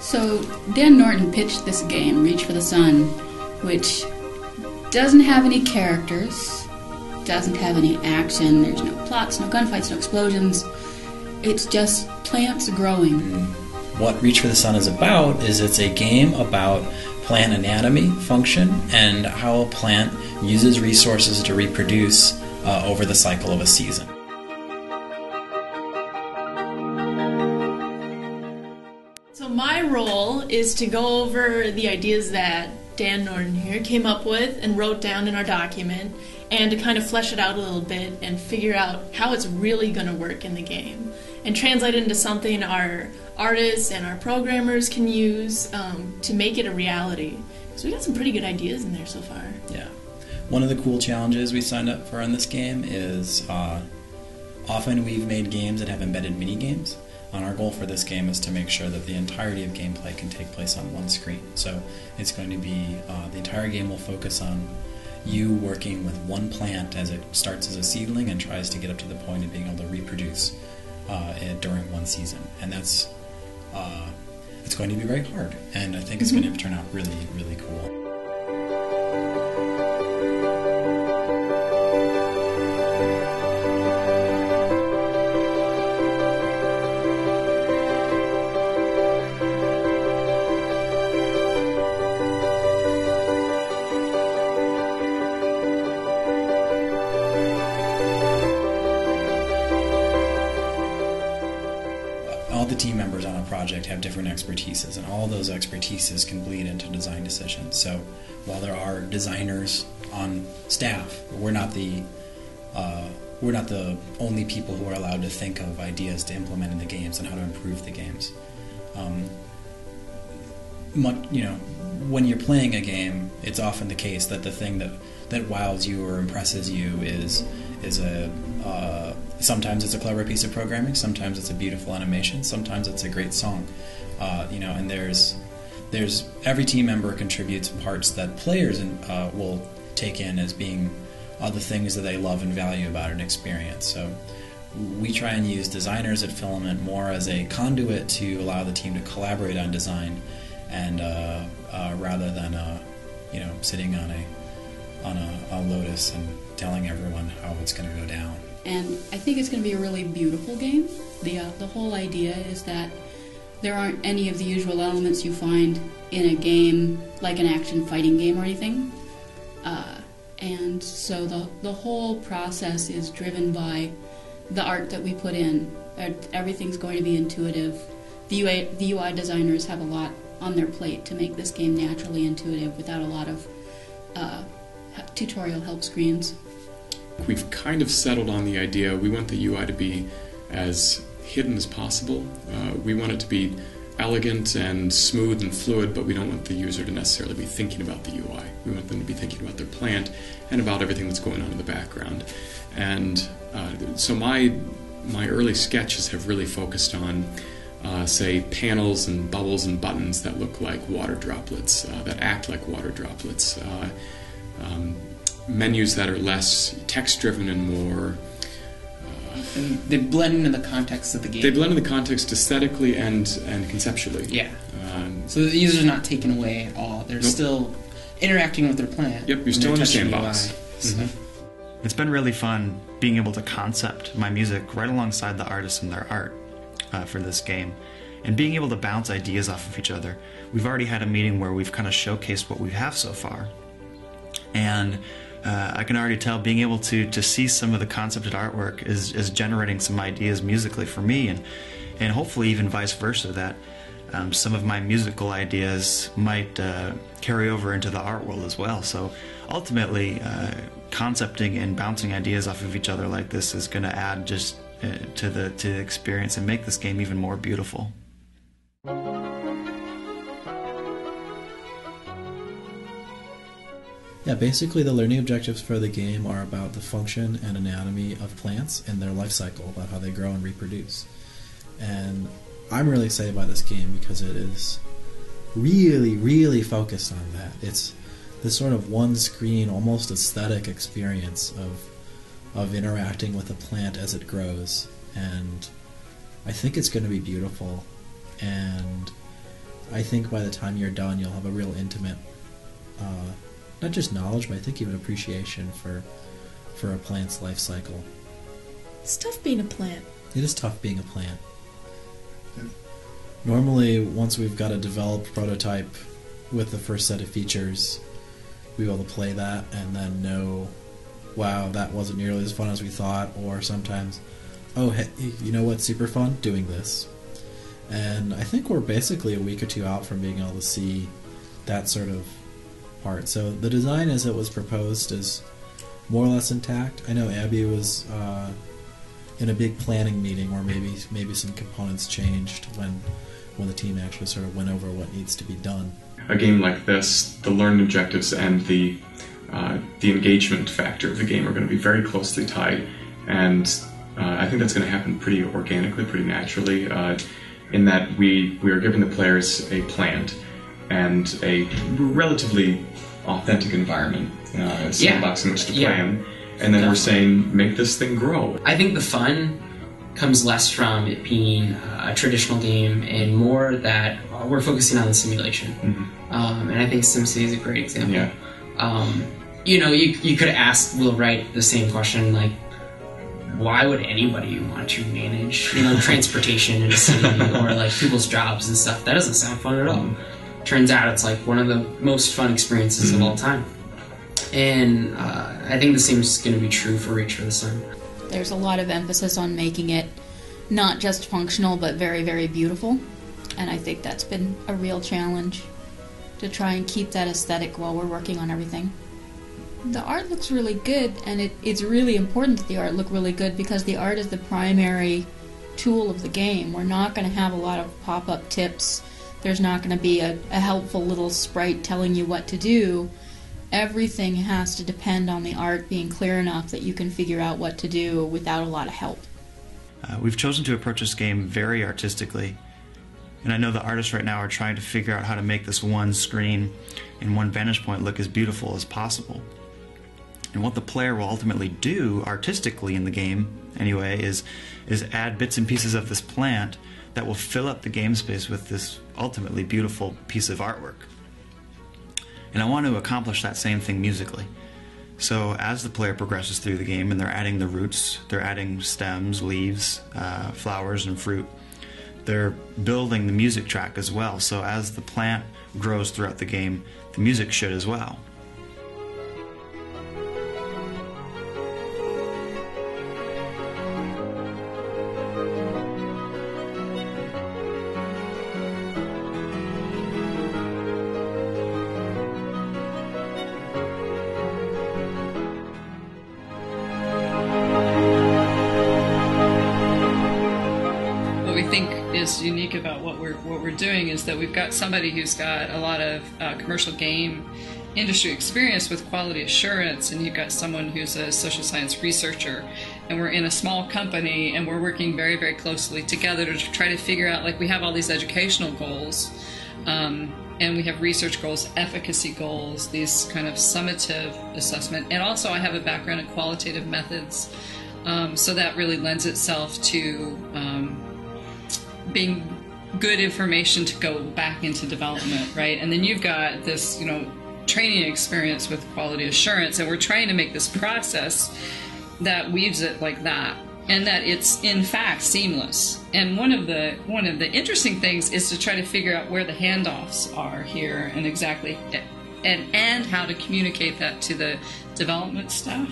So Dan Norton pitched this game, Reach for the Sun, which doesn't have any characters, doesn't have any action, there's no plots, no gunfights, no explosions. It's just plants growing. What Reach for the Sun is about is it's a game about plant anatomy, function, and how a plant uses resources to reproduce over the cycle of a season. So my role is to go over the ideas that Dan Norton here came up with and wrote down in our document, and to kind of flesh it out a little bit and figure out how it's really going to work in the game and translate it into something our artists and our programmers can use to make it a reality. So we got some pretty good ideas in there so far. Yeah. One of the cool challenges we signed up for in this game is often we've made games that have embedded mini-games. And our goal for this game is to make sure that the entirety of gameplay can take place on one screen. So it's going to be, the entire game will focus on you working with one plant as it starts as a seedling and tries to get up to the point of being able to reproduce during one season. And that's it's going to be very hard, and I think it's going to turn out really, really cool. All the team members on a project have different expertises, and all those expertises can bleed into design decisions. So while there are designers on staff, we're not the only people who are allowed to think of ideas to implement in the games and how to improve the games. When you're playing a game, it's often the case that the thing that wows you or impresses you is sometimes it's a clever piece of programming, sometimes it's a beautiful animation, sometimes it's a great song. And there's every team member contributes parts that players will take in as being the things that they love and value about an experience. So we try and use designers at Filament more as a conduit to allow the team to collaborate on design, and rather than sitting on a lotus and telling everyone how it's going to go down. And I think it's going to be a really beautiful game. The whole idea is that there aren't any of the usual elements you find in a game, like an action fighting game or anything. And so the whole process is driven by the art that we put in. Everything's going to be intuitive. The UI designers have a lot on their plate to make this game naturally intuitive without a lot of tutorial help screens. We've kind of settled on the idea. We want the UI to be as hidden as possible. We want it to be elegant and smooth and fluid, but we don't want the user to necessarily be thinking about the UI. We want them to be thinking about their plant and about everything that's going on in the background. And so my early sketches have really focused on, say, panels and bubbles and buttons that look like water droplets, that act like water droplets. Menus that are less text-driven and more... and they blend into the context of the game. They blend into the context aesthetically and conceptually. Yeah. So the user's not taken away at all. They're still interacting with their plant. Yep, you're still in the sandbox. It's been really fun being able to concept my music right alongside the artists and their art for this game, and being able to bounce ideas off of each other. We've already had a meeting where we've kind of showcased what we have so far, and I can already tell being able to see some of the concepted artwork is generating some ideas musically for me, and hopefully even vice versa, that some of my musical ideas might carry over into the art world as well. So ultimately, concepting and bouncing ideas off of each other like this is going to add just to the experience and make this game even more beautiful. Yeah, basically the learning objectives for the game are about the function and anatomy of plants and their life cycle, about how they grow and reproduce. And I'm really excited by this game because it is really, really focused on that. It's this sort of one-screen, almost aesthetic experience of interacting with a plant as it grows. And I think it's going to be beautiful. And I think by the time you're done, you'll have a real intimate, not just knowledge, but I think even appreciation for a plant's life cycle. It's tough being a plant. It is tough being a plant. Normally, once we've got a developed prototype with the first set of features, we're able to play that and then know, wow, that wasn't nearly as fun as we thought, or sometimes, oh, hey, you know what's super fun? Doing this. And I think we're basically a week or two out from being able to see that sort of part. So the design as it was proposed is more or less intact. I know Abby was in a big planning meeting where maybe some components changed when the team actually sort of went over what needs to be done. A game like this, the learning objectives and the engagement factor of the game are going to be very closely tied, and I think that's going to happen pretty organically, pretty naturally, in that we are giving the players a plant and a relatively authentic environment, a sandbox in which to play in, and then we're saying, make this thing grow. I think the fun comes less from it being a traditional game and more that we're focusing on the simulation. And I think SimCity is a great example. You know, you could ask Will Wright the same question, like, why would anybody want to manage, you know, transportation in a city or like people's jobs and stuff? That doesn't sound fun at all. Turns out it's like one of the most fun experiences of all time. And I think the same is going to be true for Reach for the Sun. There's a lot of emphasis on making it not just functional, but very, very beautiful. And I think that's been a real challenge to try and keep that aesthetic while we're working on everything. The art looks really good, and it's really important that the art look really good because the art is the primary tool of the game. We're not going to have a lot of pop-up tips. There's not going to be a helpful little sprite telling you what to do. Everything has to depend on the art being clear enough that you can figure out what to do without a lot of help. We've chosen to approach this game very artistically, and I know the artists right now are trying to figure out how to make this one screen and one vantage point look as beautiful as possible. And what the player will ultimately do artistically in the game, anyway, is add bits and pieces of this plant that will fill up the game space with this ultimately beautiful piece of artwork. And I want to accomplish that same thing musically. So as the player progresses through the game and they're adding the roots, they're adding stems, leaves, flowers, and fruit, they're building the music track as well. So as the plant grows throughout the game, the music should as well. Is unique about what we're doing is that we've got somebody who's got a lot of commercial game industry experience with quality assurance, and you've got someone who's a social science researcher, and we're in a small company and we're working very, very closely together to try to figure out, like, we have all these educational goals, and we have research goals, efficacy goals, these kind of summative assessment, and also I have a background in qualitative methods, so that really lends itself to being good information to go back into development, right? And then you've got this, you know, training experience with quality assurance, and we're trying to make this process that weaves it like that, and that it's in fact seamless. And one of the interesting things is to try to figure out where the handoffs are here and exactly, and how to communicate that to the development staff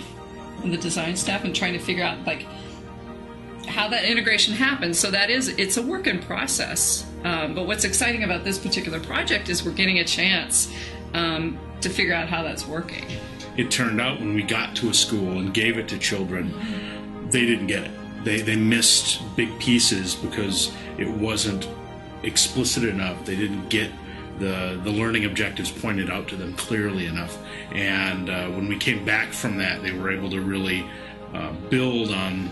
and the design staff, and trying to figure out, like, how that integration happens. So it's a work in process. But what's exciting about this particular project is we're getting a chance to figure out how that's working. It turned out when we got to a school and gave it to children, they didn't get it. They missed big pieces because it wasn't explicit enough. They didn't get the learning objectives pointed out to them clearly enough. And when we came back from that, they were able to really build on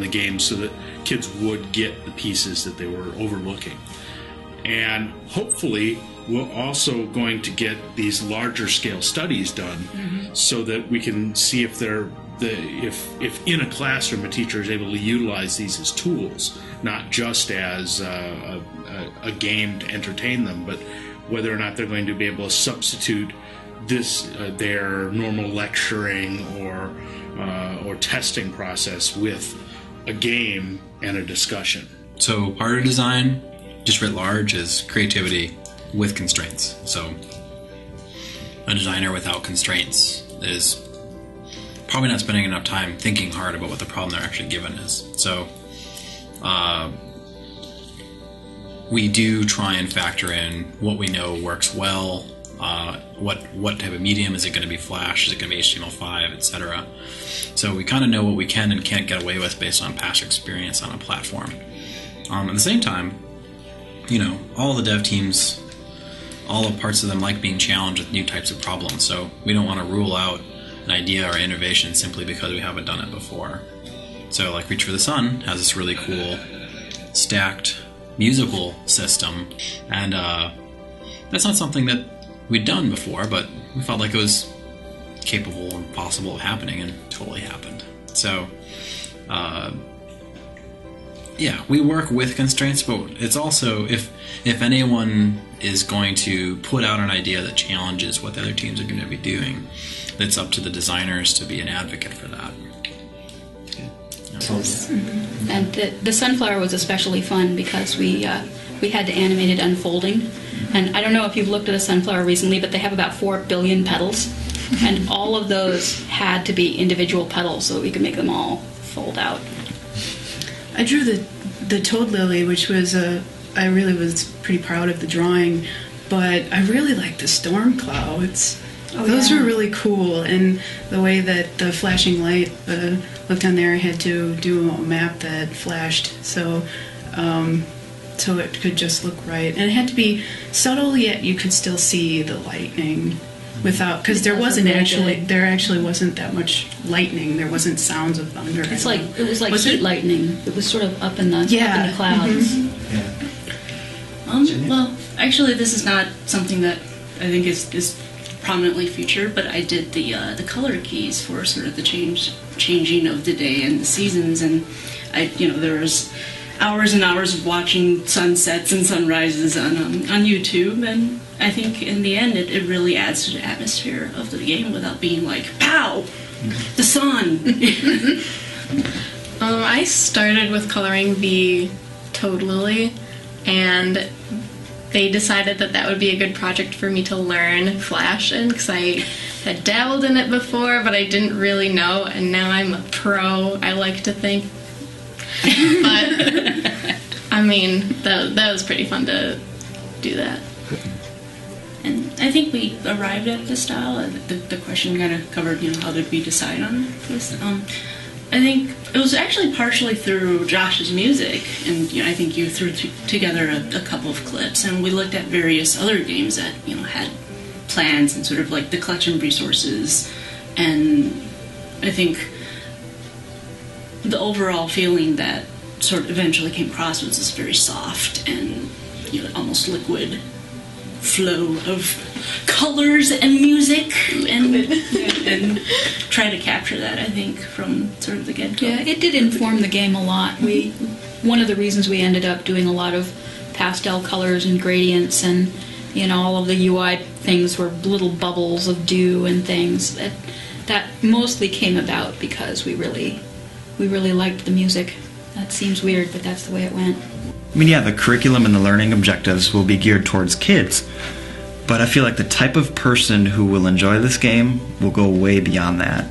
the game so that kids would get the pieces that they were overlooking. And hopefully we're also going to get these larger scale studies done so that we can see if they're if in a classroom a teacher is able to utilize these as tools, not just as a game to entertain them, but whether or not they're going to be able to substitute this their normal lecturing or testing process with a game and a discussion. So art design, just writ large, is creativity with constraints. So a designer without constraints is probably not spending enough time thinking hard about what the problem they're actually given is. So we do try and factor in what we know works well, what type of medium. Is it going to be Flash? Is it going to be HTML5, etc.? So we kind of know what we can and can't get away with based on past experience on a platform. At the same time, all the dev teams, all the parts of them like being challenged with new types of problems. So we don't want to rule out an idea or innovation simply because we haven't done it before. So like Reach for the Sun has this really cool stacked musical system, and that's not something that we'd done before, but we felt like it was capable and possible of happening, and totally happened. So yeah, we work with constraints, but it's also, if anyone is going to put out an idea that challenges what the other teams are going to be doing, it's up to the designers to be an advocate for that. And the sunflower was especially fun because we had to animate it unfolding. And I don't know if you've looked at a sunflower recently, but they have about 4 billion petals. And all of those had to be individual petals so we could make them all fold out. I drew the toad lily, which was I really was pretty proud of the drawing, but I really liked the storm clouds. Those were really cool, and the way that the flashing light looked on there, I had to do a map that flashed, so it could just look right, and it had to be subtle yet you could still see the lightning without, because there actually wasn't that much lightning. There wasn't sounds of thunder. It was like heat lightning. It was sort of up in the clouds. Mm-hmm. Well, actually, this is not something that I think is prominently featured, but I did the color keys for sort of the changing of the day and the seasons, and there was hours and hours of watching sunsets and sunrises on YouTube, and I think in the end it really adds to the atmosphere of the game without being like, pow, the sun. I started with coloring the toad lily, and they decided that would be a good project for me to learn Flash in, because I had dabbled in it before, but I didn't really know, and now I'm a pro, I like to think. But, I mean, that was pretty fun to do that. And I think we arrived at the style. The question kind of covered, how did we decide on this? I think it was actually partially through Josh's music, and I think you threw together a couple of clips, and we looked at various other games that had plans and sort of like the collection of resources, and I think the overall feeling that sort of eventually came across was this very soft and almost liquid flow of colors and music, and try to capture that, I think, from sort of the get-go. Yeah, it did inform the game a lot. One of the reasons we ended up doing a lot of pastel colors and gradients, and all of the UI things were little bubbles of dew and things. That mostly came about because we really liked the music. That seems weird, but that's the way it went. I mean, yeah, the curriculum and the learning objectives will be geared towards kids, but I feel like the type of person who will enjoy this game will go way beyond that.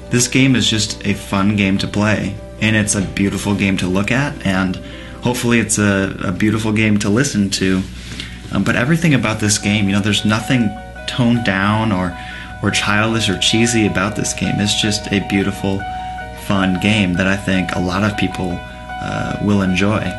This game is just a fun game to play, and it's a beautiful game to look at, and hopefully it's a beautiful game to listen to. But everything about this game, there's nothing toned down or childish or cheesy about this game. It's just a beautiful, fun game that I think a lot of people will enjoy.